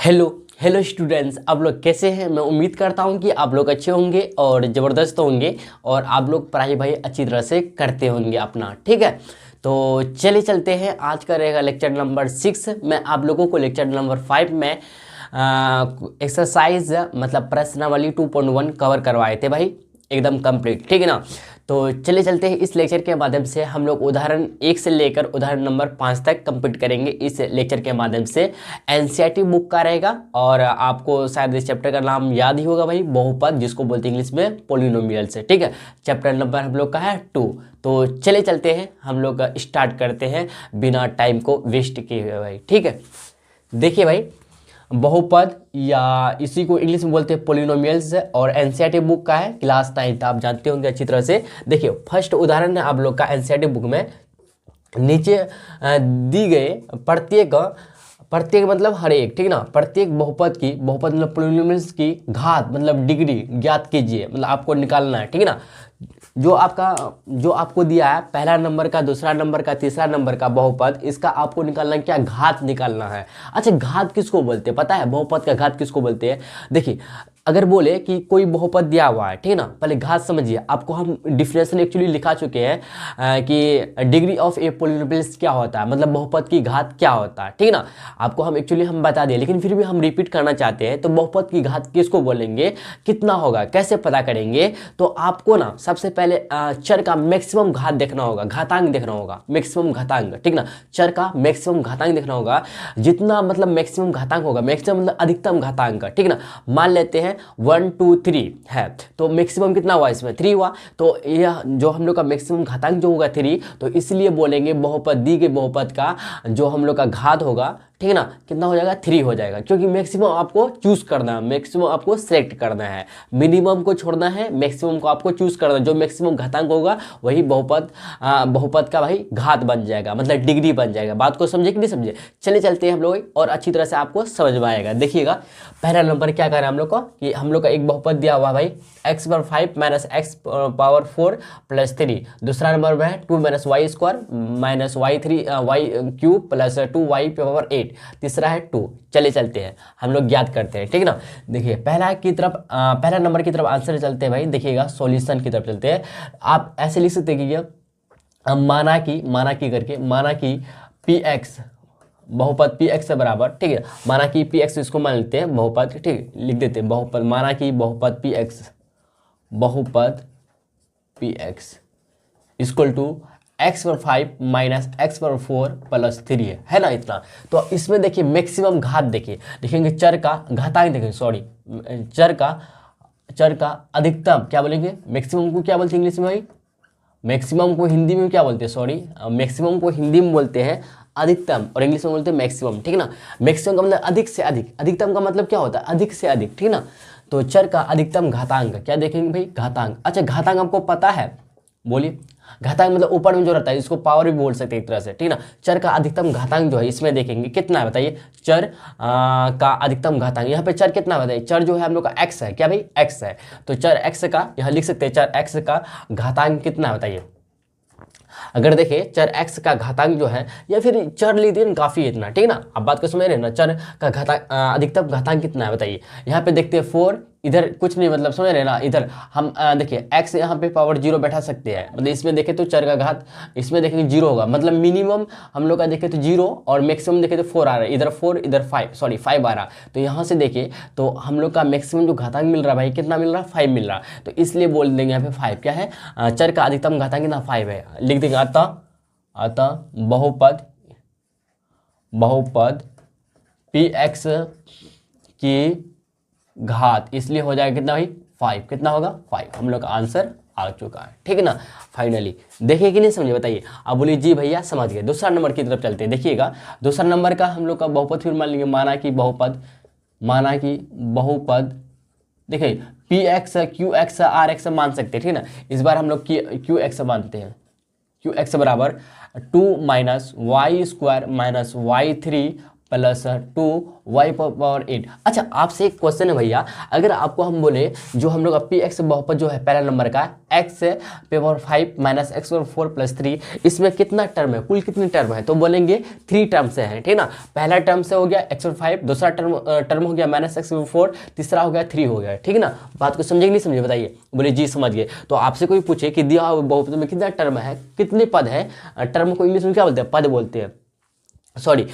Hello hello students, आप लोग कैसे हैं। मैं उम्मीद करता हूं कि आप लोग अच्छे होंगे और ज़बरदस्त होंगे और आप लोग पढ़ाई भाई अच्छी तरह से करते होंगे अपना। ठीक है, तो चलिए चलते हैं। आज का रहेगा लेक्चर नंबर 6। मैं आप लोगों को लेक्चर नंबर 5 में एक्सरसाइज मतलब प्रश्नावली 2.1 कवर करवाए थे भाई, एकदम कंप्लीट। ठीक है ना। तो चलिए चलते हैं। इस लेक्चर के माध्यम से हम लोग उदाहरण 1 से लेकर उदाहरण नंबर 5 तक कंप्लीट करेंगे। इस लेक्चर के माध्यम से एनसीईआरटी बुक का रहेगा और आपको शायद इस चैप्टर का नाम याद ही होगा भाई, बहुपद, जिसको बोलते हैं इंग्लिश में पोलिनोमियल से। ठीक है, चैप्टर नंबर हम लोग का है 2। तो चले चलते हैं, हम लोग स्टार्ट करते हैं बिना टाइम को वेस्ट किए हुए भाई। ठीक है, देखिए भाई, बहुपद या इसी को इंग्लिश में बोलते हैं पोलिनोमियल्स और एनसीईआरटी बुक का है, क्लास 9 आप जानते होंगे अच्छी तरह से। देखिए फर्स्ट उदाहरण है आप लोग का एनसीईआरटी बुक में। नीचे दी गए प्रत्येक मतलब हर एक, ठीक ना, प्रत्येक बहुपद मतलब पोलिनोमियल्स की घात मतलब डिग्री ज्ञात कीजिए, मतलब आपको निकालना है। ठीक है ना। जो आपको दिया है पहला नंबर का, दूसरा नंबर का, तीसरा नंबर का बहुपद, इसका आपको निकालना है क्या, घात निकालना है। अच्छा, घात किसको बोलते हैं पता है, बहुपद का घात किसको बोलते हैं। देखिए अगर बोले कि कोई बहुपद दिया हुआ है, ठीक है ना, पहले घात समझिए। आपको हम डिफिनेशन एक्चुअली लिखा चुके हैं कि डिग्री ऑफ ए पोलिनोमियल्स क्या होता है, मतलब बहुपद की घात क्या होता है। ठीक है ना, आपको हम बता दिए, लेकिन फिर भी हम रिपीट करना चाहते हैं। तो बहुपद की घात किसको बोलेंगे, कितना होगा, कैसे पता करेंगे। तो आपको ना सबसे पहले चर का मैक्सिमम घात देखना होगा, घातांक देखना होगा, मैक्सिमम घातांक। ठीक ना, चर का मैक्सिमम घातांक देखना होगा। जितना मतलब मैक्सिमम घातांक होगा, मैक्सिमम मतलब अधिकतम घातांक। ठीक ना, मान लेते हैं 1 2 3 है, तो मैक्सिमम कितना हुआ, इसमें 3 हुआ। तो यह जो हम लोग का मैक्सिमम घातांक जो होगा 3, तो इसलिए बोलेंगे बहुपद, दी गई बहुपद का जो हम लोग का घात होगा, ठीक है ना, कितना हो जाएगा, 3 हो जाएगा। क्योंकि मैक्सिमम आपको चूज करना है, मैक्सिमम आपको सेलेक्ट करना है, मिनिमम को छोड़ना है, मैक्सिमम को आपको चूज करना है। जो मैक्सिमम घातांक होगा वही बहुपद का भाई घात बन जाएगा, मतलब डिग्री बन जाएगा। बात को समझे कि नहीं समझे। चले चलते हैं हम लोग और अच्छी तरह से आपको समझ में आएगा। देखिएगा पहला नंबर क्या कर रहा है हम लोग को, कि हम लोग का एक बहुपद दिया हुआ भाई x/5 - x⁴ + 3। दूसरा नंबर में है 2 - y² - y³ + 2y⁴। तीसरा है 2। चले चलते हैं, हम लोग ज्ञात करते हैं। ठीक है ना। देखिए पहला नंबर की तरफ आंसर चलते हैं भाई। देखिएगा सॉल्यूशन की तरफ चलते हैं। आप ऐसे लिख सकते हैं कि माना कि px बहुपद px से बराबर, ठीक है, माना कि px इसको मान लेते हैं बहुपद, ठीक, लिख देते हैं बहुपद, माना कि बहुपद px equal to x/5 - x⁴ + 3 है ना, इतना। तो इसमें देखिए मैक्सिमम घात देखेंगे चर का घातांक, देखेंगे सॉरी, चर का अधिकतम क्या बोलेंगे, मैक्सिमम को क्या बोलते हैं इंग्लिश में भाई, मैक्सिमम को हिंदी में क्या बोलते हैं, सॉरी, मैक्सिमम को हिंदी में बोलते हैं अधिकतम और इंग्लिश में बोलते हैं मैक्सिमम। ठीक है ना। मैक्सिमम का मतलब अधिक से अधिक, अधिकतम का मतलब क्या होता है, अधिक से अधिक। ठीक है ना। तो चर का अधिकतम घातांक क्या देखेंगे भाई, घातांक। अच्छा, घातांक आपको पता है, बोलिए। घातांक मतलब ऊपर में जो रहता है, इसको पावर भी बोल सकते हैं एक तरह से। ठीक ना। चर का अधिकतम घातांक जो है इसमें देखेंगे कितना है, बताइए। चर का अधिकतम घातांक, यहाँ पे चर कितना बताइए, चर जो है हम लोग का x है, क्या भाई, x है। तो चर x का यहाँ लिख सकते हैं, चर x का घातांक कितना है बताइए। अगर देखें चर x का घातांक जो है, या फिर चर लिख दिए काफ़ी है इतना। ठीक है ना, अब बात को समझ रहे हैं ना। चर का घातांक अधिकतम घातांक कितना है बताइए। यहाँ पे देखते हैं 4, इधर कुछ नहीं, मतलब समझ रहे हैं ना। इधर हम देखिए x यहाँ पे पावर 0 बैठा सकते हैं, मतलब इसमें देखें तो चर का घात इसमें देखेंगे 0 होगा, मतलब मिनिमम हम लोग का देखें तो 0 और मैक्सिमम देखें तो 4 आ रहा है। इधर 4 इधर 5 आ रहा। तो यहाँ से देखें तो हम लोग का मैक्सिमम जो घातांक मिल रहा है भाई, कितना मिल रहा है, 5 मिल रहा। तो इसलिए बोल देंगे यहाँ पे 5 क्या है, चर का अधिकतम घातांक कितना, 5 है, लिख देंगे। अतः बहुपद px की घात इसलिए हो जाएगा कितना भाई, 5। कितना होगा, 5। हम लोग का आंसर आ चुका है। ठीक है ना। फाइनली देखिए कि नहीं समझे, बताइए। अब बोलिए जी भैया समझ गए। दूसरा नंबर की तरफ चलते हैं। देखिएगा दूसरा नंबर का हम लोग का बहुपद फिर मान लेंगे, माना कि बहुपद देखिए px qx rx मान सकते हैं। ठीक है ना। इस बार हम लोग qx मानते हैं। qx बराबर 2 - y² - y³ प्लस 2y⁴। अच्छा, आपसे एक क्वेश्चन है भैया, अगर आपको हम बोले जो हम लोग पी एक्स बहुपद जो है पहला नंबर का x⁵ माइनस x⁴ प्लस 3, इसमें कितना टर्म है, कुल कितनी टर्म है, तो बोलेंगे 3 टर्म से है, ठीक ना। पहला टर्म से हो गया x⁵, दूसरा टर्म हो गया माइनस x⁴, तीसरा हो गया 3 हो गया, ठीक ना। बात को समझे कि नहीं समझे, बताइए। बोले जी समझ गए। तो आपसे कोई पूछे कि दिया बहुपद में कितना टर्म है, कितने पद है, टर्म को इंग्लिश में क्या बोलते हैं, पद बोलते हैं, सॉरी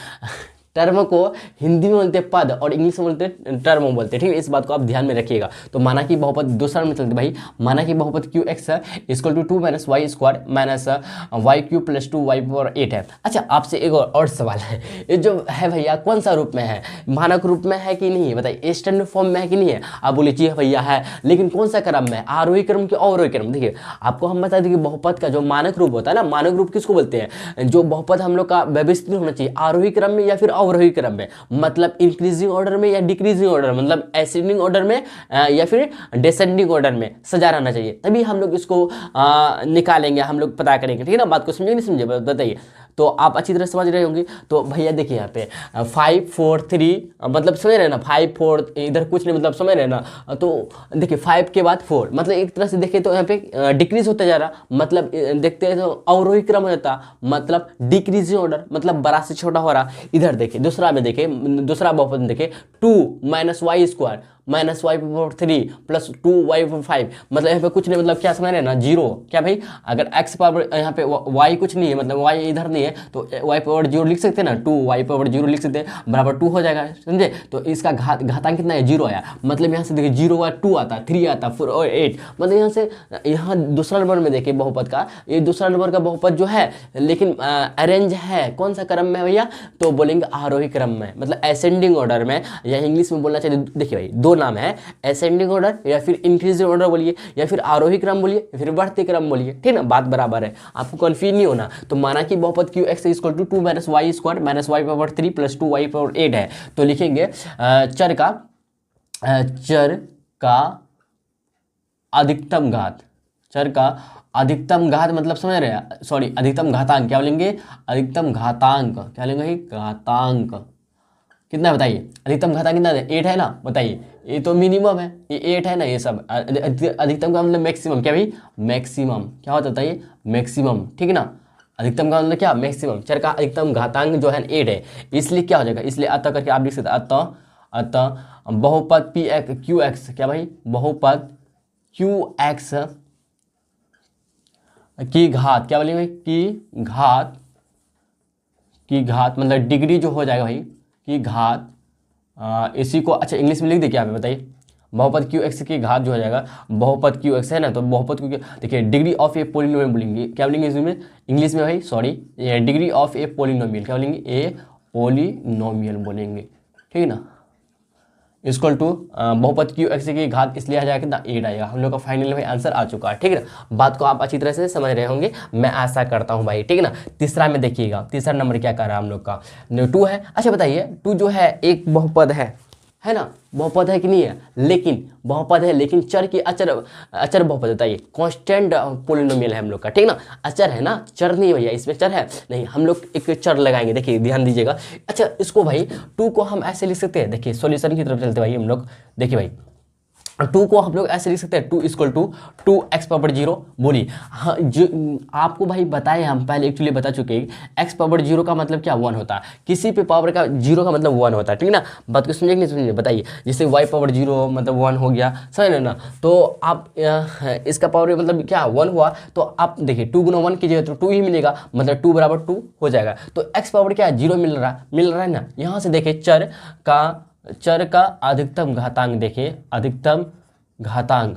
टर्म को हिंदी में बोलते हैं पद और इंग्लिश में बोलते हैं टर्म बोलते हैं, ठीक है। इस बात को आप ध्यान में रखिएगा। तो माना कि बहुपद दूसरा में चलते भाई, माना कि बहुपद Q X equal to 2 minus Y square minus Y cube plus 2y⁴ है। अच्छा, आपसे एक और सवाल है, ये जो है भैया कौन सा रूप में है, मानक रूप में है कि नहीं है, बताइए। स्टैंडर्ड फॉर्म में है कि नहीं है, आप बोलिए जी भैया है, लेकिन कौन सा क्रम में, आरोही क्रम के अवरोही क्रम। देखिए आपको हम बता दें कि बहुपद का जो मानक रूप होता है ना, मानक रूप किसको बोलते हैं, जो बहुपद हम लोग का व्यवस्थित होना चाहिए आरोही क्रम में या फिर अवरोही क्रम में, मतलब इंक्रीजिंग ऑर्डर में या डिक्रीजिंग ऑर्डर, मतलब एसेंडिंग ऑर्डर में या फिर डिसेंडिंग ऑर्डर में सजा रहना चाहिए, तभी हम लोग इसको निकालेंगे, हम लोग पता करेंगे, ठीक है ना। बात को समझे नहीं समझे, बताइए। तो आप अच्छी तरह समझ रहे होंगे। तो भैया देखिए यहाँ पे 5 4 3, मतलब समझ रहे ना, 5 4 इधर कुछ नहीं, मतलब समझ रहे ना। तो देखिए 5 के बाद 4, मतलब एक तरह से देखिए तो यहाँ पे डिक्रीज होता जा रहा, मतलब देखते हैं तो अवरोही क्रम हो जाता, मतलब डिक्रीजिंग ऑर्डर, मतलब बड़ा से छोटा हो रहा। इधर देखिए दूसरा में देखिए, दूसरा बहुपद में देखिए 2 minus Y square minus y⁴ plus 2y⁵, मतलब यहाँ पे कुछ नहीं, मतलब क्या समझ रहे हैं ना, जीरो। क्या भाई, अगर x पावर यहाँ पे y कुछ नहीं है, मतलब y इधर नहीं है, तो y⁴ लिख सकते हैं ना, 2y⁴ लिख सकते हैं, बराबर 2 हो जाएगा, समझे। तो इसका घातांक कितना है, 0 आया, मतलब यहाँ से देखिए 0 हुआ, 2 आता, 3 आता, 4 और 8, मतलब यहाँ से यहाँ दूसरा नंबर में देखिए बहुपद का, ये दूसरा नंबर का बहुपद जो है, लेकिन अरेंज है कौन सा क्रम में भैया, तो बोलेंगे आरोही क्रम में, मतलब असेंडिंग ऑर्डर में, या इंग्लिश में बोलना चाहिए। देखिए भाई दो नाम है, असेंडिंग ऑर्डर या फिर इंक्रीजिंग ऑर्डर बोलिए, या फिर आरोही क्रम बोलिए, या फिर बढ़ते क्रम बोलिए, ठीक ना, बात बराबर है, आपको कंफ्यूज नहीं होना। तो माना कि बहुपद Q X equal to 2 minus Y square minus y⁴ plus 2y⁴ है, तो लिखेंगे चर का अधिकतम घात, चर का अधिकतम घात, मतलब समझ रहे हैं, सॉरी अधिकतम घातांक, क्या बोलेंगे, अधिकतम घातांक, क्या लेंगे, घातांक कितना बताइए, अधिकतम घातांक कितना है, 8 है ना, बताइए। ये तो मिनिमम है, ये 8 है ना, ये सब अधिकतम का मतलब मैक्सिमम, क्या भाई, मैक्सिमम क्या होता है, मैक्सिमम, ठीक है ना। अधिकतम का मतलब क्या, मैक्सिमम। चर का अधिकतम घातांक जो है 8 है, इसलिए क्या हो जाएगा, इसलिए अतः करके आप लिख सकते हैं, अतः बहुपद पी एक्स क्यू एक्स, क्या भाई, बहुपद क्यू एक्स की घात, क्या बोलेंगे, की घात मतलब डिग्री जो हो जाएगा भाई, की घात, इसी को अच्छा इंग्लिश में लिख दे क्या है, बताइए। बहुपद क्यू एक्स की घात जो हो जाएगा, बहुपद क्यू एक्स है ना, तो बहुपद क्यू देखिए डिग्री ऑफ ए पोलिनोमियल बोलेंगे, क्या बोलेंगे इसमें, इंग्लिश में भाई, sorry degree of A polynomial, क्या बोलेंगे, ए पोलिनोमियल बोलेंगे, ठीक है ना। इक्वल टू बहुपद क्यू एक्स की घात, इसलिए आ जाएगा कितना, 8 आएगा। हम लोग का फाइनल भाई आंसर आ चुका है, ठीक है ना। बात को आप अच्छी तरह से समझ रहे होंगे, मैं आशा करता हूं भाई, ठीक है ना। तीसरा में देखिएगा, तीसरा नंबर क्या कर रहा है हम लोग का, 2 है। अच्छा बताइए 2 जो है एक बहुपद है ना, बहुपद है कि नहीं है, लेकिन बहुपद है, लेकिन चर की अचर बहुपद, बताइए, कांस्टेंट पोलिनोमियल है हम लोग का, ठीक ना। अचर है ना, चर नहीं भैया, इसमें चर है नहीं, हम लोग एक चर लगाएंगे, देखिए ध्यान दीजिएगा। अच्छा इसको भाई 2 को हम ऐसे लिख सकते हैं, देखिए सॉल्यूशन की तरफ चलते भाई हम लोग, देखिए भाई 2 को हम लोग ऐसे लिख सकते हैं, 2 इक्वल टू 2x⁻0 बोलिए। हाँ जो आपको भाई बताए, हम पहले एक्चुअली बता चुके हैं, x⁻0 का मतलब क्या, 1 होता है, किसी पे पावर का 0 का मतलब 1 होता है, ठीक है ना। बात को समझे कि नहीं समझे, बताइए। जैसे y⁻0 मतलब 1 हो गया, समझ रहे ना। तो आप इसका पावर मतलब क्या 1 हुआ, तो आप देखिए 2 गुना 1 कीजिएगा तो 2 ही मिलेगा, मतलब 2 बराबर 2 हो जाएगा। तो x पावर क्या है, 0 मिल रहा है ना। यहाँ से देखिए चर का अधिकतम घातांक, देखिए अधिकतम घातांक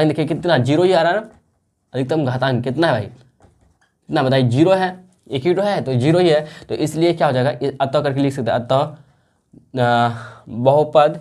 देखिए कितना, 0 ही आ रहा है ना। अधिकतम घातांक कितना है भाई, कितना बताइए, 0 है, एक ही तो है तो 0 ही है, तो इसलिए क्या हो जाएगा, अतः करके लिख सकते हैं, अतः बहुपद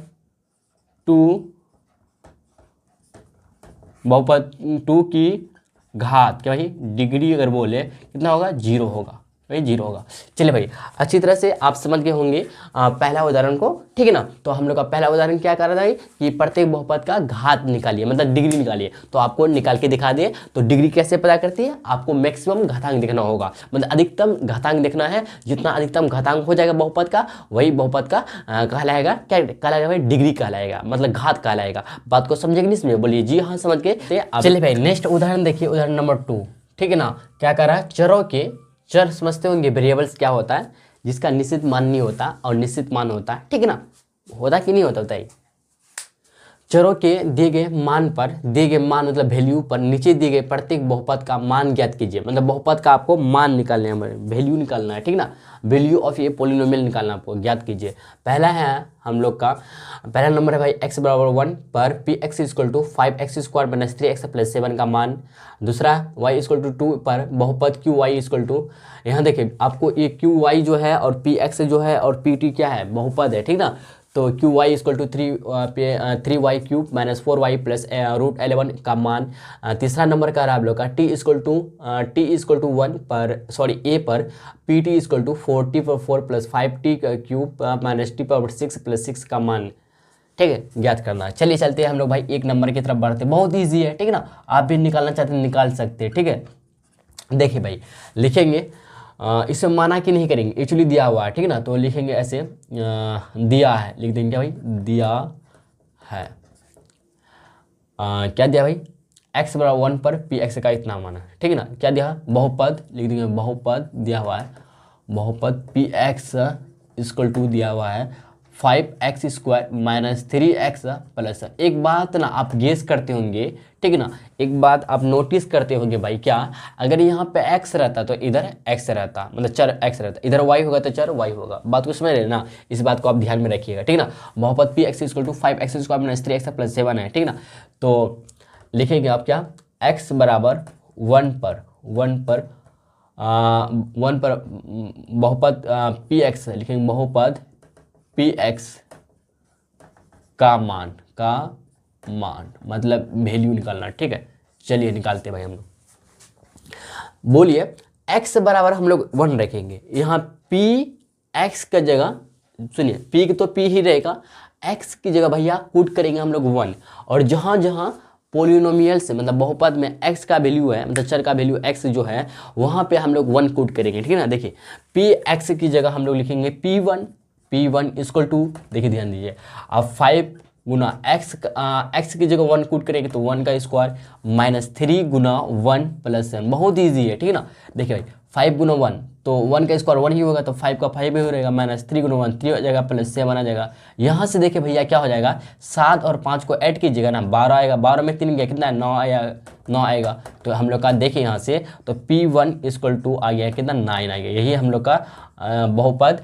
2 की घात, क्या भाई, डिग्री अगर बोले कितना होगा, 0 होगा, वही 0 होगा। चलिए भाई, अच्छी तरह से आप समझ गए होंगे पहला उदाहरण को, ठीक है ना। तो हम लोग का पहला उदाहरण क्या कर रहा था कि प्रत्येक बहुपद का घात निकालिए, मतलब डिग्री निकालिए। तो आपको निकाल के दिखा दिए। तो डिग्री कैसे पता करती है, आपको मैक्सिमम घातांक देखना होगा, मतलब अधिकतम घातांक देखना है। जितना अधिकतम घातांक हो जाएगा बहुपद का, वही बहुपद का कहलाएगा, क्या कहलाएगा भाई, डिग्री कहलाएगा, मतलब घात कहलाएगा। बात को समझे कि नहीं समझे, बोलिए जी हाँ समझ के। चलिए भाई नेक्स्ट उदाहरण देखिए, उदाहरण नंबर 2, ठीक है ना। क्या कर रहा है, चरों के, चर समझते होंगे, वेरिएबल्स क्या होता है, जिसका निश्चित मान नहीं होता और निश्चित मान होता है, ठीक है ना। होता कि नहीं होता, बताइए। चरों के दिए गए मान पर, दिए गए मान मतलब वैल्यू पर नीचे दिए गए प्रत्येक बहुपद का मान ज्ञात कीजिए। मतलब बहुपद का आपको मान निकालना है, वैल्यू निकालना है, ठीक ना। वैल्यू ऑफ ये पॉलिनोमियल निकालना आपको, ज्ञात कीजिए। पहला है हम लोग का, पहला नंबर है भाई x बराबर 1 पर px equal to 5x square minus 3x plus 7 का मान। दूसरा y इक्वल टू 2 पर बहुपद qy इक्वल टू, यहाँ देखिए आपको ये qy जो है और px जो है और pt क्या है, बहुपद है, ठीक ना। तो Q Y equal to 3y cube minus 4y plus root 11 का मान। तीसरा नंबर का रहा आप लोग का t इक्वल टू 1 पर, सॉरी a पर P T equal to 4t पर 4 plus 5t cube minus t पर 6 प्लस 6 का मान, ठीक है, ज्ञात करना है। चलिए चलते हैं हम लोग भाई एक नंबर की तरफ बढ़ते हैं, बहुत ईजी है, ठीक है ना। आप भी निकालना चाहते हैं निकाल सकते हैं, ठीक है। देखिए भाई लिखेंगे, इसे माना कि नहीं करेंगे, एक्चुअली दिया हुआ है, ठीक है ना। तो लिखेंगे ऐसे, दिया है, लिख देंगे क्या भाई, दिया है। क्या दिया भाई, x बराबर 1 पर पी एक्स का इतना माना, ठीक है ना। क्या दिया, बहुपद, लिख देंगे बहुपद दिया हुआ है, बहुपद पी एक्स इक्वल टू दिया हुआ है 5x square minus 3x plus. एक बात ना आप गेस करते होंगे, ठीक है ना, एक बात आप नोटिस करते होंगे भाई, क्या अगर यहाँ पे x रहता तो इधर x रहता, मतलब चर x रहता, इधर y होगा तो चर y होगा। बात को समझ रहे ना, इस बात को आप ध्यान में रखिएगा, ठीक है ना। बहुपद P X equal to 5x square minus 3x plus 7 है, ठीक है ना। तो लिखेंगे आप क्या, x बराबर 1 पर बहुपद पी एक्स, लिखेंगे बहुपद पी एक्स का मान मतलब वैल्यू निकालना, ठीक है। चलिए निकालते भाई हम लोग, बोलिए x बराबर हम लोग 1 रखेंगे, यहाँ p x का जगह, सुनिए p तो p ही रहेगा, x की जगह भैया पुट करेंगे हम लोग 1, और जहाँ जहाँ पोलिनोमियल से मतलब बहुपद में x का वैल्यू है, मतलब चर का वैल्यू x जो है, वहाँ पे हम लोग 1 पुट करेंगे, ठीक है ना। देखिए p x की जगह हम लोग लिखेंगे p1 इक्वल टू, देखिए ध्यान दीजिए, अब 5 गुना x की जगह 1 पुट करेंगे तो 1 का स्क्वायर माइनस 3 गुना 1 प्लस 7, बहुत ईजी है, ठीक है ना। देखिए भाई 5 गुना 1 तो 1 का स्क्वायर 1 ही होगा, तो 5 का 5 ही हो रहेगा, माइनस 3 गुना 1 3 हो जाएगा, प्लस 7 आ जाएगा। यहाँ से देखिए भैया क्या हो जाएगा, 7 और 5 को ऐड कीजिएगा ना, 12 आएगा, 12 में 3 गया कितना, 9 आएगा। तो हम लोग का देखिए यहाँ से, तो P1 इक्वल टू आ गया कितना, 9 आ गया। यही हम लोग का बहुपद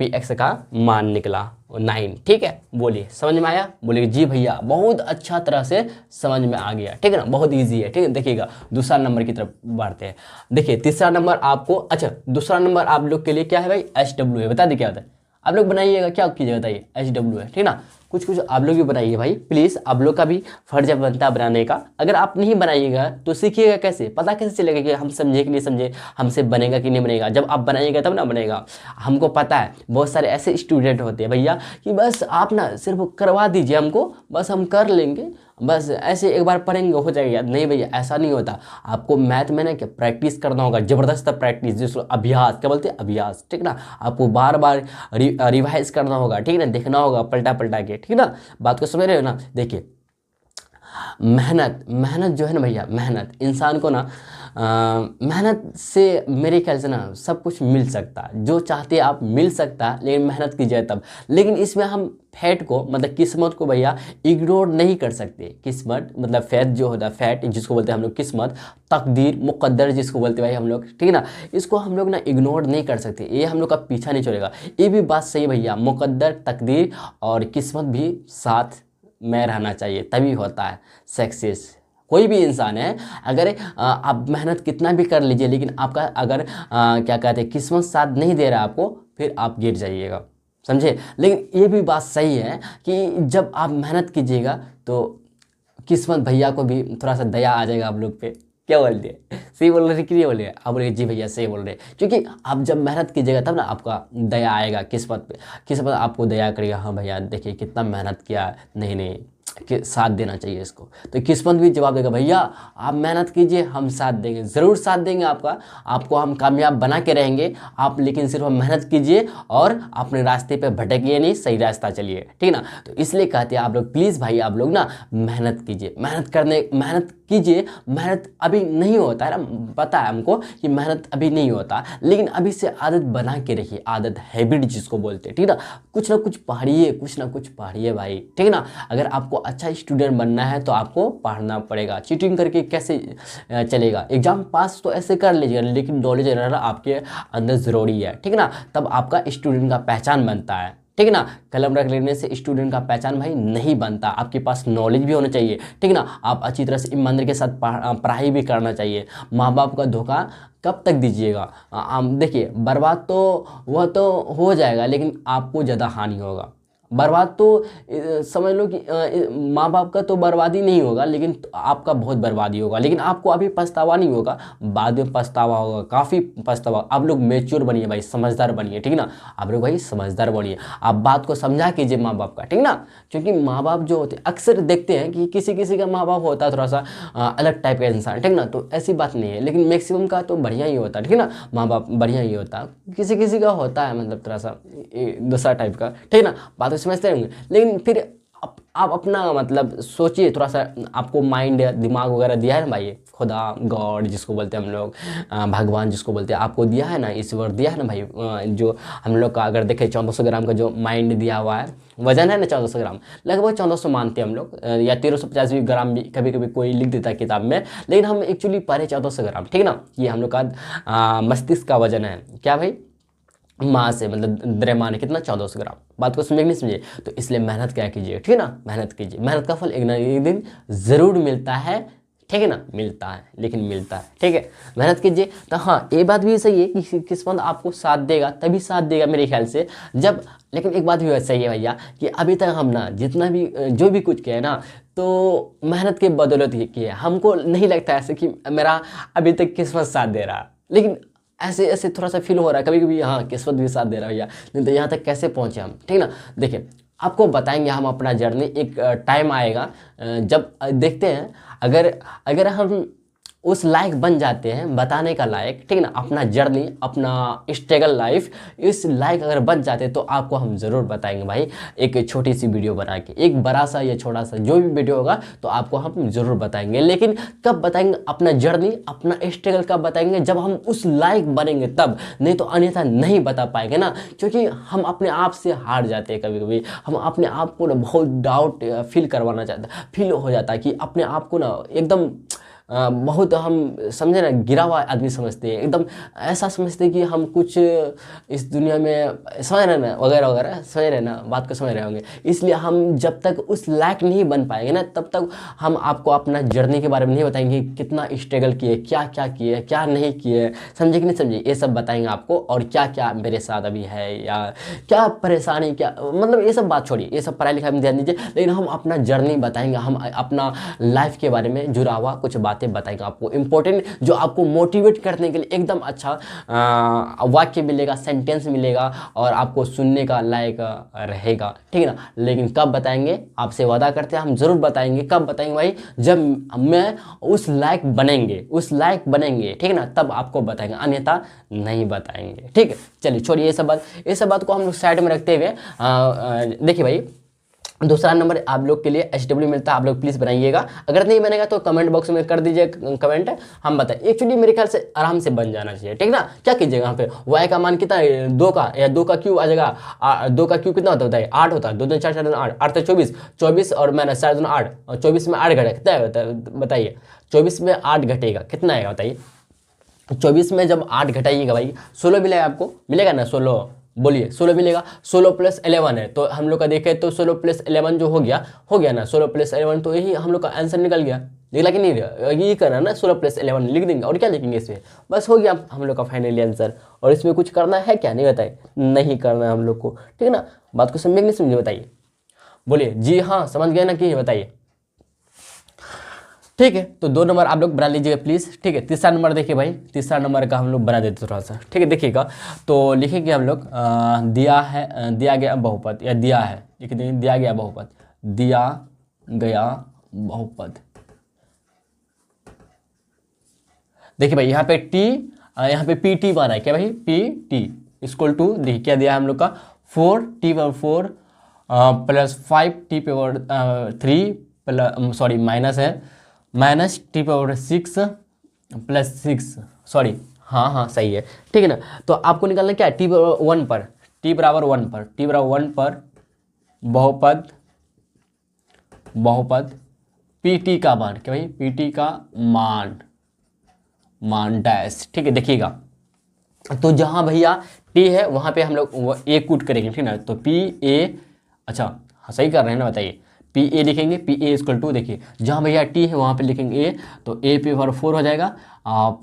px का मान निकला 9, ठीक है। बोलिए समझ में आया, बोलिए जी भैया, बहुत अच्छा तरह से समझ में आ गया, ठीक है ना, बहुत इजी है, ठीक है। देखिएगा दूसरा नंबर की तरफ बढ़ते हैं। देखिए तीसरा नंबर आपको, अच्छा दूसरा नंबर आप लोग के लिए क्या है भाई, HW है, बता दी क्या होता है, आप लोग बनाइएगा, क्या कीजिएगा बताइए, HW है, ठीक ना। कुछ आप लोग भी बनाइए भाई प्लीज़, आप लोग का भी फर्ज बनता है बनाने का। अगर आप नहीं बनाइएगा तो सीखिएगा कैसे, पता कैसे चलेगा कि हम समझे कि नहीं समझे, हमसे बनेगा कि नहीं बनेगा। जब आप बनाइएगा तब ना बनेगा। हमको पता है बहुत सारे ऐसे स्टूडेंट होते हैं भैया कि बस आप ना सिर्फ करवा दीजिए हमको, बस हम कर लेंगे, बस ऐसे एक बार पढ़ेंगे हो जाएगा। नहीं भैया ऐसा नहीं होता, आपको मैथ में ना क्या प्रैक्टिस करना होगा, ज़बरदस्त प्रैक्टिस, जिसको अभ्यास क्या बोलते हैं, अभ्यास, ठीक ना। आपको बार बार रिवाइज करना होगा, ठीक ना, देखना होगा पलटा पलटा के, ठीक ना। बात को समझ रहे हो ना। देखिए मेहनत जो है ना भैया, मेहनत इंसान को ना, मेहनत से मेरे ख्याल से ना सब कुछ मिल सकता है, जो चाहते आप मिल सकता है, लेकिन मेहनत कीजिए तब। लेकिन इसमें हम फैट को मतलब किस्मत को भैया इग्नोर नहीं कर सकते। किस्मत मतलब फैट जो होता है, फैट जिसको बोलते हैं हम लोग किस्मत, तकदीर, मुकद्दर जिसको बोलते हैं भाई हम लोग, ठीक है ना, इसको हम लोग ना इग्नोर नहीं कर सकते, ये हम लोग का पीछा नहीं छोड़ेगा। ये भी बात सही भैया, मुकद्दर, तकदीर और किस्मत भी साथ में रहना चाहिए, तभी होता है सक्सेस। कोई भी इंसान है, अगर आप मेहनत कितना भी कर लीजिए, लेकिन आपका अगर क्या कहते हैं किस्मत साथ नहीं दे रहा है आपको, फिर आप गिर जाइएगा, समझे। लेकिन ये भी बात सही है कि जब आप मेहनत कीजिएगा तो किस्मत भैया को भी थोड़ा सा दया आ जाएगा आप लोग पे, क्या बोल दिए, सही बोल रहे कि नहीं बोल रहे? आप बोलिए जी भैया सही बोल रहे, क्योंकि आप जब मेहनत कीजिएगा तब ना आपका दया आएगा किस्मत पे, किस्मत आपको दया करेगा। हाँ भैया देखिए कितना मेहनत किया, नहीं नहीं कि साथ देना चाहिए इसको, तो किस्मत भी जवाब देगा, भैया आप मेहनत कीजिए हम साथ देंगे, ज़रूर साथ देंगे आपका, आपको हम कामयाब बना के रहेंगे। आप लेकिन सिर्फ मेहनत कीजिए और अपने रास्ते पे भटकिए नहीं, सही रास्ता चलिए, ठीक ना। तो इसलिए कहते हैं आप लोग प्लीज़ भाई आप लोग ना मेहनत कीजिए, मेहनत कीजिए। मेहनत अभी नहीं होता है ना, पता है हमको कि मेहनत अभी नहीं होता, लेकिन अभी से आदत बना के रखिए, आदत हैबिट जिसको बोलते हैं, ठीक ना। कुछ ना कुछ पढ़िए, कुछ ना कुछ पढ़िए भाई, ठीक ना। अगर आपको अच्छा स्टूडेंट बनना है तो आपको पढ़ना पड़ेगा, चीटिंग करके कैसे चलेगा। एग्जाम पास तो ऐसे कर लीजिएगा, लेकिन नॉलेज रहना आपके अंदर ज़रूरी है, ठीक ना, तब आपका स्टूडेंट का पहचान बनता है, ठीक ना। कलम रख लेने से स्टूडेंट का पहचान भाई नहीं बनता, आपके पास नॉलेज भी होना चाहिए, ठीक ना। आप अच्छी तरह से ईमानदारी के साथ पढ़ाई भी करना चाहिए। माँ बाप का धोखा कब तक दीजिएगा? देखिए बर्बाद तो वह तो हो जाएगा, लेकिन आपको ज़्यादा हानि होगा। बर्बाद तो समझ लो कि माँ बाप का तो बर्बादी नहीं होगा, लेकिन आपका बहुत बर्बादी होगा, लेकिन आपको अभी पछतावा नहीं होगा, बाद में पछतावा होगा, काफ़ी पछतावा। आप लोग मैच्योर बनिए भाई, समझदार बनिए, ठीक ना। आप लोग भाई समझदार बनिए, आप बात को समझा कीजिए माँ बाप का, ठीक ना। क्योंकि माँ बाप जो होते अक्सर देखते हैं कि किसी किसी का माँ बाप होता है थोड़ा सा अलग टाइप का इंसान, ठीक ना, तो ऐसी बात नहीं है, लेकिन मैक्सिमम का तो बढ़िया ही होता है, ठीक ना। माँ बाप बढ़िया ही होता है, किसी किसी का होता है मतलब थोड़ा सा दूसरा टाइप का, ठीक ना, बात समझते होंगे। लेकिन फिर आप अपना मतलब सोचिए थोड़ा सा, आपको माइंड दिमाग वगैरह दिया है ना भाई, खुदा गॉड जिसको बोलते हैं हम लोग, भगवान जिसको बोलते हैं, आपको दिया है ना, ईश्वर दिया है ना भाई। जो हम लोग का अगर देखें 1400 ग्राम का जो माइंड दिया हुआ है, वजन है ना 1400 ग्राम, लगभग 1400 मानते हैं हम लोग, या 1350 भी ग्राम भी कभी कभी कोई लिख देता है किताब में, लेकिन हम एक्चुअली पढ़े 1400 ग्राम, ठीक ना। ये हम लोग का मस्तिष्क का वजन है, क्या भाई, माँ से मतलब द्रव्यमान है कितना, 1400 ग्राम। बात को समझे नहीं समझे? तो इसलिए मेहनत क्या कीजिए, ठीक है ना, मेहनत कीजिए, मेहनत का फल एक ना एक दिन ज़रूर मिलता है, ठीक है ना, मिलता है, लेकिन मिलता है, ठीक है। मेहनत कीजिए। तो हाँ ये बात भी सही है कि किस्मत आपको साथ देगा, तभी साथ देगा मेरे ख्याल से जब, लेकिन एक बात भी सही है भैया कि अभी तक हम ना जितना भी जो भी कुछ किया ना, तो मेहनत के बदौलत ही किया, हमको नहीं लगता ऐसे कि मेरा अभी तक किस्मत साथ दे रहा, लेकिन ऐसे ऐसे थोड़ा सा फील हो रहा है कभी कभी, हाँ किस्मत भी साथ दे रहा है भैया, नहीं तो यहाँ तक कैसे पहुँचे हम, ठीक ना। देखिए आपको बताएंगे हम अपना जर्नी, एक टाइम आएगा जब देखते हैं, अगर अगर हम उस लायक बन जाते हैं बताने का लायक, ठीक ना, अपना जर्नी अपना स्ट्रगल लाइफ इस लायक अगर बन जाते तो आपको हम ज़रूर बताएंगे भाई, एक छोटी सी वीडियो बना के, एक बड़ा सा या छोटा सा जो भी वीडियो होगा तो आपको हम ज़रूर बताएंगे। लेकिन कब बताएंगे अपना जर्नी, अपना स्ट्रगल कब बताएंगे, जब हम उस लायक बनेंगे तब, नहीं तो अन्यथा नहीं बता पाएंगे ना, क्योंकि हम अपने आप से हार जाते हैं कभी कभी, हम अपने आप को ना बहुत डाउट फील करवाना चाहते हैं, फील हो जाता है कि अपने आप को ना एकदम बहुत हम समझे ना गिरा हुआ आदमी समझते हैं, एकदम ऐसा समझते हैं कि हम कुछ इस दुनिया में, समझ रहे ना वगैरह वगैरह, समझ रहे ना बात को, समझ रहे होंगे। इसलिए हम जब तक उस लायक नहीं बन पाएंगे ना, तब तक हम आपको अपना जर्नी के बारे में नहीं बताएंगे, कितना स्ट्रगल किए, क्या क्या किए, क्या नहीं किए, समझे कि नहीं समझे, ये सब बताएंगे आपको, और क्या क्या मेरे साथ अभी है या क्या परेशानी, क्या मतलब ये सब बात छोड़िए, ये सब पढ़ाई लिखाई में ध्यान दीजिए, लेकिन हम अपना जर्नी बताएंगे, हम अपना लाइफ के बारे में जुड़ा हुआ कुछ बातें बताएंगे आपको, इंपॉर्टेंट जो आपको मोटिवेट करने के लिए एकदम अच्छा वाक्य मिलेगा, सेंटेंस मिलेगा, और आपको सुनने का लायक रहेगा, ठीक है ना। लेकिन कब बताएंगे, आपसे वादा करते हैं हम जरूर बताएंगे। कब बताएंगे भाई, जब मैं उस लायक बनेंगे, उस लायक बनेंगे, ठीक है ना, तब आपको बताएंगे, अन्यथा नहीं बताएंगे, ठीक है। चलिए छोड़िए ये सब बात को हम लोग साइड में रखते हुए देखिए भाई, दूसरा नंबर आप लोग के लिए HW मिलता है, आप लोग प्लीज़ बनाइएगा, अगर नहीं बनेगा तो कमेंट बॉक्स में कर दीजिए कमेंट, हम बताएं। एक्चुअली मेरे ख्याल से आराम से बन जाना चाहिए, ठीक ना। क्या कीजिएगा यहाँ पे, y का मान कितना है, 2 का, या 2 का क्यूब आ जाएगा, 2 का क्यूब कितना होता है बताइए, 8 होता है, 2 2 4 4 8 8 24 24, और मैंने 4 2 8, और 24 में 8 घटेगा, कितना होता है बताइए, 24 में 8 घटेगा कितना आएगा बताइए, 24 में जब 8 घटाइएगा भाई 16 मिलेगा, आपको मिलेगा ना 16, बोलिए 16 मिलेगा, 16 + 11 है, तो हम लोग का देखें तो 16 + 11 जो हो गया ना, 16 + 11, तो यही हम लोग का आंसर निकल गया, निकला कि नहीं, यही करना ना, 16 + 11 लिख देंगे, और क्या लिखेंगे इसमें, बस हो गया हम लोग का फाइनली आंसर। और इसमें कुछ करना है क्या, नहीं बताइए, नहीं करना है हम लोग को, ठीक है ना। बात को समझे नहीं समझे बताइए, बोलिए जी हाँ समझ गए ना कि बताइए। ठीक है। तो 2 नंबर आप लोग बना लीजिएगा प्लीज़। ठीक है, तीसरा नंबर देखिए भाई, तीसरा नंबर का हम लोग बना देते थोड़ा सा। ठीक है, देखिएगा तो लिखेंगे हम लोग दिया है, दिया गया बहुपद, या दिया है, लिख देंगे दिया गया बहुपद, दिया गया बहुपद। देखिए भाई यहाँ पे टी, यहाँ पे पी टी माना है क्या भाई, पी टी इक्वल टू, देखिए क्या दिया है हम लोग का 4t power 4 plus 5t power 3 plus, sorry minus है, minus T power 6 plus 6, sorry हाँ सही है। ठीक है ना। तो आपको निकालना क्या है, टी बराबर 1 पर, टी बराबर 1 पर, टी बराबर 1 पर बहुपद, बहुपद पी टी का मान, क्या भाई, पी टी का मान डैश। ठीक है, देखिएगा तो जहां भैया टी है वहां पे हम लोग ए कूट करेंगे। ठीक है ना। तो पी ए, अच्छा हाँ सही कर रहे हैं ना, बताइए, पी ए लिखेंगे, पी ए इक्वल टू, देखिए जहाँ भैया टी है वहाँ पे लिखेंगे ए, तो ए पावर 4 हो जाएगा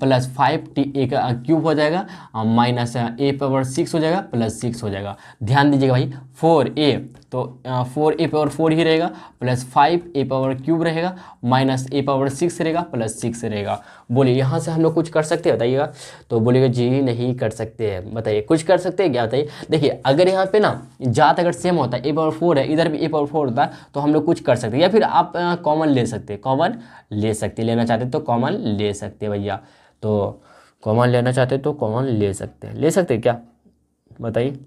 प्लस 5 टी ए का क्यूब हो जाएगा माइनस ए पावर 6 हो जाएगा प्लस 6 हो जाएगा। ध्यान दीजिएगा भाई 4a, तो 4a पावर 4 ही रहेगा प्लस 5a पावर क्यूब रहेगा माइनस a पावर 6 रहेगा प्लस 6 रहेगा। बोलिए यहाँ से हम लोग कुछ कर सकते हैं, बताइएगा। तो बोलिएगा जी नहीं कर सकते हैं, बताइए कुछ कर सकते हैं क्या, बताइए। देखिए अगर यहाँ पे ना जात अगर सेम होता है, a पावर 4 है, इधर भी a पावर 4 होता है, तो हम लोग कुछ कर सकते हैं, या फिर आप कॉमन ले सकते हैं, कॉमन ले सकते हैं, लेना चाहते तो कॉमन ले सकते हैं भैया। तो कॉमन लेना चाहते तो कॉमन ले सकते हैं, ले सकते हैं क्या, बताइए।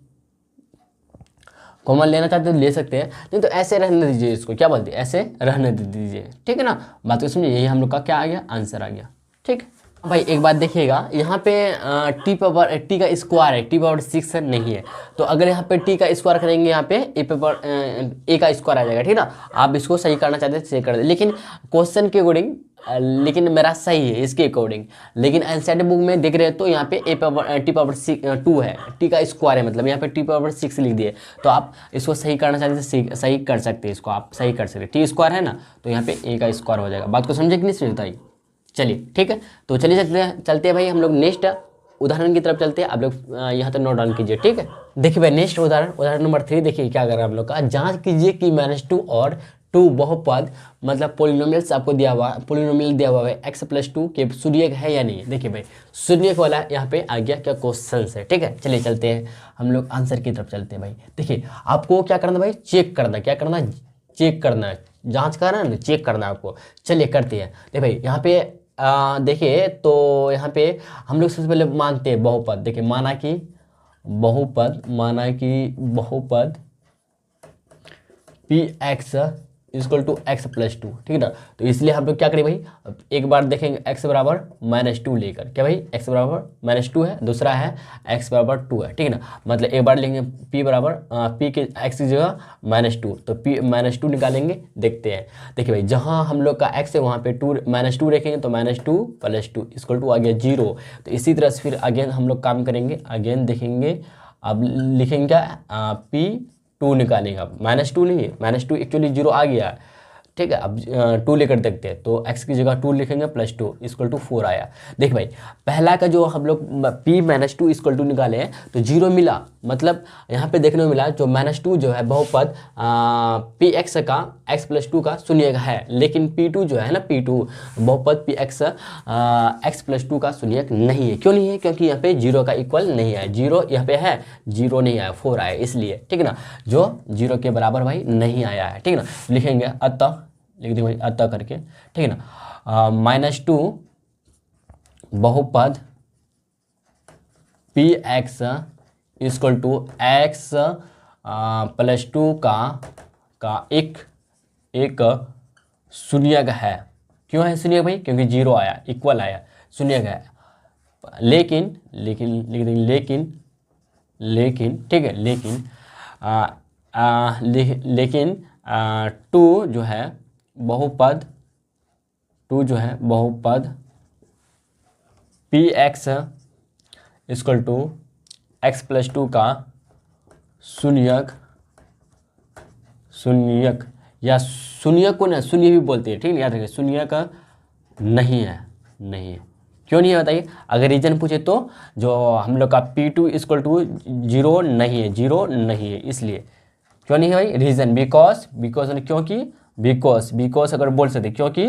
कॉमन लेना चाहते तो ले सकते हैं, नहीं तो ऐसे रहने दीजिए इसको, क्या बोलते हैं, ऐसे रहने दीजिए। ठीक है ना, बात को समझिए, यही हम लोग का क्या आ गया, आंसर आ गया। ठीक भाई एक बात देखिएगा, यहाँ पे टी पावर, टी का स्क्वायर है, टी पावर 6 नहीं है, तो अगर यहाँ पे टी का स्क्वायर करेंगे यहाँ पे ए पावर ए का स्क्वायर आ जाएगा। ठीक ना, आप इसको सही करना चाहते हैं सही कर दे, लेकिन क्वेश्चन के अकॉर्डिंग, लेकिन मेरा सही है इसके अकॉर्डिंग, लेकिन एनसीईआरटी बुक में देख रहे हैं तो यहाँ पे ए पावर टी पावर 2 है, टी का स्क्वायर है, मतलब यहाँ पे टी पावर 6 लिख दिए, तो आप इसको सही करना चाहते हैं सही कर सकते हैं, इसको आप सही कर सकते हैं। टी स्क्वायर है ना, तो यहाँ पे ए का स्क्वायर हो जाएगा। बात को समझे कि नहीं समझता ही, चलिए ठीक है। तो चलिए चलते हैं भाई, हम लोग नेक्स्ट उदाहरण की तरफ चलते हैं। आप लोग यहाँ तक नोट डाउन कीजिए। ठीक है, देखिए भाई नेक्स्ट उदाहरण नंबर 3 देखिए क्या कर रहा है हम लोग का। जांच कीजिए कि -2 और 2 बहुपद मतलब पोलिनोमियल्स आपको दिया हुआ, पोलिनोमियल दिया हुआ है x+2 के शून्यक है या नहीं। देखिए भाई शून्यक वाला यहाँ पे आ गया क्या क्वेश्चन है। ठीक है, चलिए चलते हैं हम लोग आंसर की तरफ चलते हैं भाई। देखिए आपको क्या करना भाई, चेक करना, क्या करना, चेक करना है, जाँच करना है ना, चेक करना है आपको। चलिए करते हैं। देखिए भाई यहाँ पे देखिए तो यहाँ पे हम लोग सबसे पहले मानते हैं बहुपद। देखिए माना कि बहुपद px = x+2। ठीक है ना, तो इसलिए हम लोग क्या करें भाई, एक बार देखेंगे x बराबर -2 लेकर, क्या भाई x बराबर -2 है, दूसरा है x बराबर 2 है। ठीक है ना, मतलब एक बार लेंगे p बराबर p के x की जगह -2, तो p -2 निकालेंगे, देखते हैं। देखिए भाई जहाँ हम लोग का x है वहाँ पे -2 रखेंगे, तो -2 + 2 = आ गया 0। तो इसी तरह से फिर अगेन हम लोग काम करेंगे, अगेन देखेंगे, अब लिखेंगे क्या p2 निकालेंगे। अब -2 नहीं है, -2 एक्चुअली 0 आ गया है। ठीक है, अब 2 लेकर देखते हैं, तो x की जगह 2 लिखेंगे +2 = 4 आया। देख भाई पहला का जो हम लोग p -2 = 2 निकाले हैं तो 0 मिला, मतलब यहाँ पे देखने को मिला जो -2 जो है बहुपद px का x+2 का शून्यक है, लेकिन p2 जो है ना, p2 बहुपद px x+2 का शून्यक नहीं है। क्यों नहीं है, क्योंकि यहाँ पे 0 का इक्वल नहीं है, 0 यहाँ पे है, 0 नहीं आया, 4 आया, इसलिए। ठीक है ना, जो 0 के बराबर भाई नहीं आया है। ठीक है ना, लिखेंगे अतः, लिख देंगे अतः करके। ठीक है ना, -2 बहुपद px = x+2 का एक शून्यक है। क्यों है शून्यक भाई, क्योंकि 0 आया, इक्वल आया, शून्यक है। लेकिन ठीक है, लेकिन 2 जो है बहुपद px = x+2 का शून्यक या शून्यक को ना शून्य भी बोलते हैं। ठीक है, याद रखिए शून्यक नहीं है। क्यों नहीं है बताइए, अगर रीजन पूछे तो जो हम लोग का p2 = 0 नहीं है, 0 नहीं है, इसलिए। क्यों नहीं है भाई, रीजन बिकॉज क्योंकि बिकॉज अगर बोल सकते क्योंकि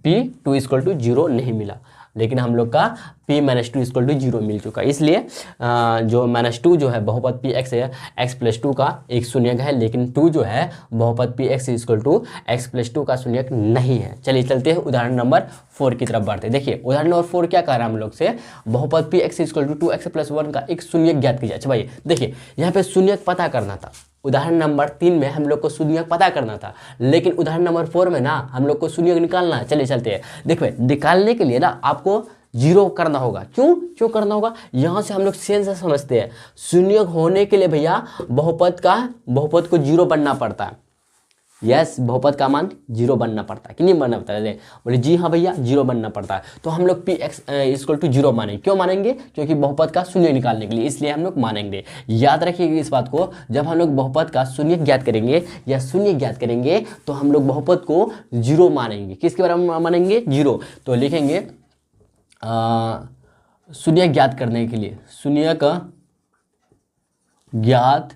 P2 इक्वल टू 0 नहीं मिला, लेकिन हम लोग का P-2 इक्वल टू 0 मिल चुका, इसलिए जो -2 जो है बहुपद Px है x+2 का एक शून्यक है, लेकिन 2 जो है बहुपद Px इक्वल टू x+2 का शून्यक नहीं है। चलिए चलते हैं उदाहरण नंबर 4 की तरफ बढ़ते हैं। देखिए उदाहरण नंबर 4 क्या कह रहा है हम लोग से, बहुपद Px इक्वल टू 2x+1 का एक शून्यक ज्ञात कीजिए। अच्छा भाई देखिए यहाँ पे शून्यक पता करना था, उदाहरण नंबर 3 में हम लोग को शून्यक पता करना था, लेकिन उदाहरण नंबर 4 में ना हम लोग को शून्यक निकालना है। चलिए चलते हैं। देखिए निकालने के लिए ना आपको 0 करना होगा। क्यों करना होगा, यहाँ से हम लोग सेंस से समझते हैं, शून्यक होने के लिए भैया बहुपद को 0 बनना पड़ता है। यस, बहुपद का मान 0 बनना पड़ता है कि नहीं बनना पड़ता है, बोले जी हाँ भैया 0 बनना पड़ता है। तो हम लोग Px इक्वल टू 0 मानेंगे। क्यों मानेंगे, क्योंकि बहुपद का शून्य निकालने के लिए, इसलिए हम लोग मानेंगे। याद रखिएगा इस बात को, जब हम लोग बहुपद का शून्य ज्ञात करेंगे या शून्य ज्ञात करेंगे तो हम लोग बहुपद को 0 मानेंगे। किसके बारे में मानेंगे, 0। तो लिखेंगे शून्य ज्ञात करने के लिए, शून्य का ज्ञात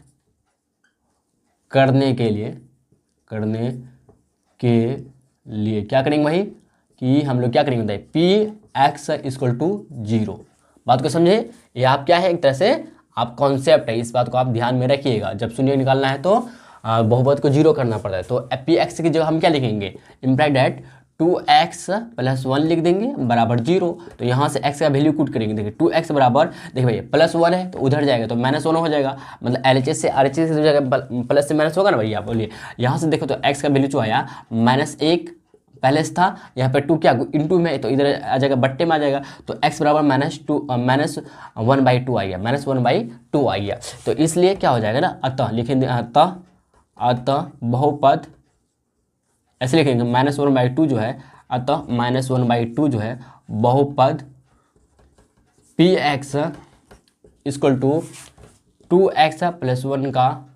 करने के लिए क्या करेंगे भाई, कि हम लोग क्या करेंगे बताइए, Px इक्वल टू 0। बात को समझे, ये आप क्या है, एक तरह से आप कॉन्सेप्ट है, इस बात को आप ध्यान में रखिएगा। जब शून्य निकालना है तो बहुपद को 0 करना पड़ता है। तो Px की जगह हम क्या लिखेंगे, इम्प्लाई दैट 2x+1 लिख देंगे बराबर 0। तो यहाँ से x का वैल्यू पुट करेंगे। देखिए 2x बराबर, देखिए भैया +1 है तो उधर जाएगा तो -1 हो जाएगा, मतलब LHS से RHS से जगह प्लस से माइनस होगा ना भैया, बोलिए। यहाँ से देखो तो x का वैल्यू जो आया -1 पहले से था, यहाँ पे 2 क्या इंटू में, तो इधर आ जाएगा बट्टे में आ जाएगा, तो x बराबर -1/2 आ गया, -1/2 आ गया। तो इसलिए क्या हो जाएगा ना, अतः लिखेंगे, अतः बहुपद ऐसे लिखेंगे -1/2 जो है, अतः -1/2 जो है बहुपद Px इक्वल टू 2x+1 का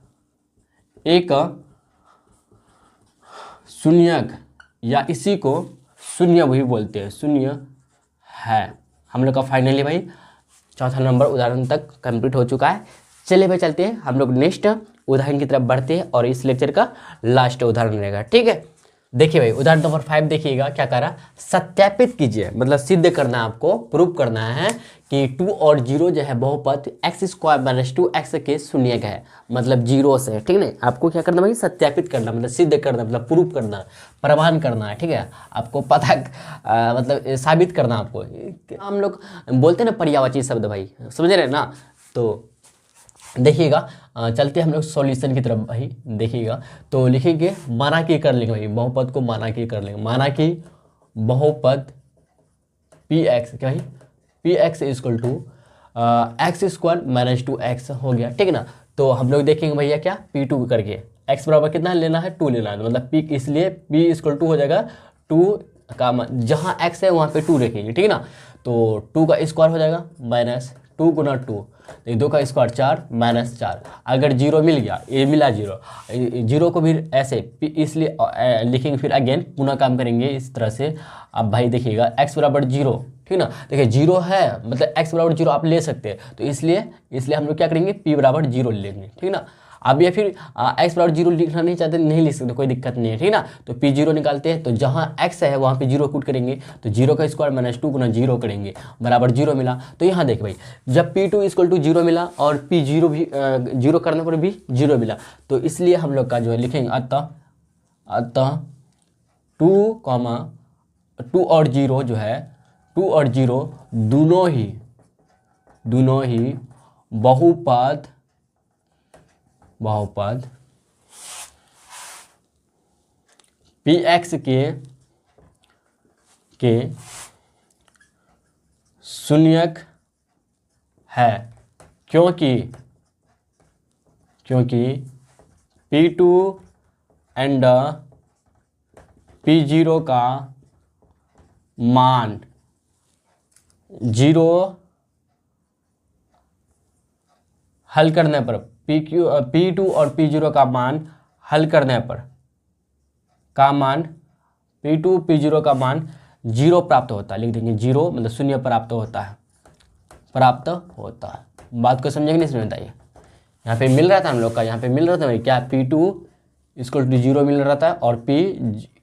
एक शून्यक, या इसी को शून्य भी बोलते हैं, शून्य है। हम लोग का फाइनली भाई चौथा नंबर उदाहरण तक कंप्लीट हो चुका है। चलिए भाई चलते हैं, हम लोग नेक्स्ट उदाहरण की तरफ बढ़ते हैं और इस लेक्चर का लास्ट उदाहरण रहेगा, ठीक है। देखिए भाई उदाहरण नंबर 5 देखिएगा क्या कह रहा, सत्यापित कीजिए, मतलब सिद्ध करना है आपको, प्रूव करना है कि 2 और 0 जो है बहुपद x² - 2x के शून्यक है, मतलब 0 से, ठीक है। आपको क्या करना भाई, सत्यापित करना, मतलब सिद्ध करना, मतलब प्रूव करना, प्रमाण करना है, ठीक है। आपको पता मतलब साबित करना आपको। हम लोग बोलते हैं ना पर्यायवाची शब्द भाई, समझ रहे हैं ना। तो देखिएगा चलते हम लोग सॉल्यूशन की तरफ भाई। देखिएगा तो लिखेंगे, माना कि कर लेंगे भाई, बहुपद को माना कि कर लेंगे, माना कि बहुपद Px क्या भाई, Px equal to x² - 2x हो गया, ठीक है ना। तो हम लोग देखेंगे भैया क्या, P2 करके x बराबर कितना लेना है, 2 लेना है, मतलब P, इसलिए P इक्वल टू हो जाएगा 2 का, जहाँ x है वहाँ पे 2 रखेंगे, ठीक है ना। तो 2 का स्क्वायर हो जाएगा -2 गुना 2, 2 का स्क्वायर 4 -4। अगर 0 मिल गया, ये मिला 0 को भी ऐसे इसलिए लिखेंगे, फिर अगेन पुनः काम करेंगे इस तरह से। अब भाई देखिएगा x बराबर 0, ठीक ना, देखिए 0 है मतलब x बराबर 0 आप ले सकते हैं, तो इसलिए हम लोग क्या करेंगे, p बराबर 0 लेंगे, ठीक ना। अब या फिर x बराबर 0 लिखना नहीं चाहते, नहीं लिख सकते, कोई दिक्कत नहीं है, ठीक ना। तो P0 निकालते हैं, तो जहाँ x है वहाँ पे 0 पुट करेंगे, तो 0 का स्क्वायर -2 गुना 0 करेंगे बराबर 0 मिला। तो यहाँ देख भाई, जब P2 इक्वल टू 0 मिला और P0 भी 0 करने पर भी 0 मिला, तो इसलिए हम लोग का जो है लिखेंगे, अतः 2 और 0 जो है, 2 और 0 दोनों ही बहुपद Px के शून्यक है, क्योंकि P2 एंड P0 का मान 0 हल करने पर, P2 और P0 का मान हल करने पर P2 P0 का मान 0 प्राप्त होता है, लिख देंगे 0 मतलब शून्य प्राप्त होता है। बात को समझेंगे नहीं, समझ बताइए। यहाँ पे मिल रहा था हम लोग का, यहाँ पे मिल रहा था भाई क्या, P2 इक्वल टू 0 मिल रहा था और p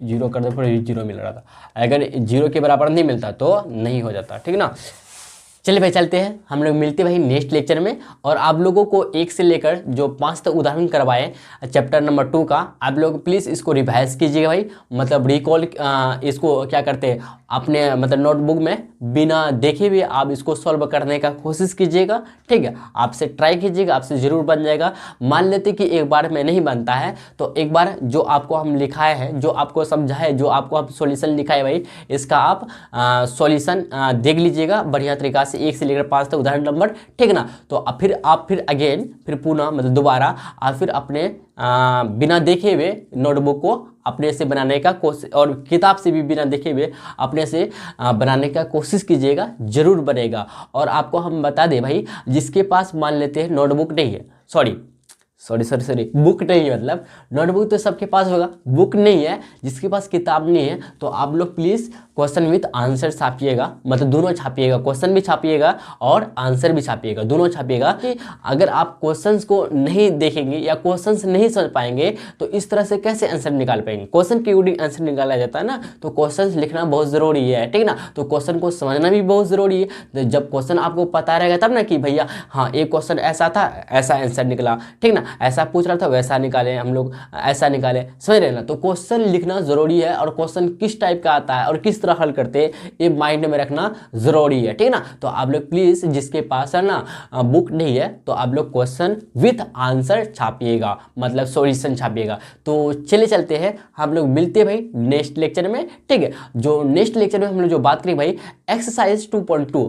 0 कर दे पर 0 मिल रहा था। अगर 0 के बराबर नहीं मिलता तो नहीं हो जाता, ठीक है ना। चलिए भाई चलते हैं, हम लोग मिलते हैं भाई नेक्स्ट लेक्चर में। और आप लोगों को 1 से लेकर जो 5 तक उदाहरण करवाए चैप्टर नंबर 2 का, आप लोग प्लीज़ इसको रिवाइज कीजिएगा भाई, मतलब रिकॉल इसको क्या करते हैं अपने मतलब नोटबुक में बिना देखे भी आप इसको सॉल्व करने का कोशिश कीजिएगा, ठीक है। आपसे ट्राई कीजिएगा, आपसे ज़रूर बन जाएगा। मान लेते कि एक बार में नहीं बनता है तो एक बार जो आपको हम लिखाए हैं, जो आपको समझाए, जो आपको हम सॉल्यूशन लिखाए भाई, इसका आप सॉल्यूशन देख लीजिएगा बढ़िया तरीका से 1 से लेकर 5 तक उदाहरण नंबर, ठीक है ना। तो आप फिर अगेन फिर पुनः मतलब दोबारा आप फिर अपने बिना देखे हुए नोटबुक को अपने से बनाने का कोशिश, और किताब से भी बिना देखे हुए अपने से बनाने का कोशिश कीजिएगा, जरूर बनेगा। और आपको हम बता दें भाई, जिसके पास मान लेते हैं नोटबुक नहीं है, सॉरी बुक नहीं है, मतलब नोटबुक तो सबके पास होगा, बुक नहीं है, जिसके पास किताब नहीं है तो आप लोग प्लीज़ क्वेश्चन विथ आंसर छापिएगा, मतलब दोनों छापिएगा, क्वेश्चन भी छापिएगा और आंसर भी छापिएगा, दोनों छापिएगा। कि अगर आप क्वेश्चंस को नहीं देखेंगे या क्वेश्चंस नहीं समझ पाएंगे तो इस तरह से कैसे आंसर निकाल पाएंगे। क्वेश्चन के अकॉर्डिंग आंसर निकाला जाता है ना, तो क्वेश्चन लिखना बहुत ज़रूरी है, ठीक है ना। तो क्वेश्चन को समझना भी बहुत ज़रूरी है। तो जब क्वेश्चन आपको पता रहेगा तब ना कि भैया हाँ एक क्वेश्चन ऐसा था, ऐसा आंसर निकला, ठीक ना, ऐसा पूछ रहा था वैसा निकाले हम लोग, ऐसा निकाले, समझ रहे ना। तो क्वेश्चन लिखना ज़रूरी है और क्वेश्चन किस टाइप का आता है और किस तरह हल करते हैं ये माइंड में रखना ज़रूरी है, ठीक है ना। तो आप लोग प्लीज़ जिसके पास है ना बुक नहीं है तो आप लोग क्वेश्चन विथ आंसर छापिएगा, मतलब सॉल्यूशन छापिएगा। तो चले चलते हैं, हम लोग मिलते हैं भाई नेक्स्ट लेक्चर में, ठीक है। जो नेक्स्ट लेक्चर में हम लोग जो बात करें भाई एक्सरसाइज 2.2,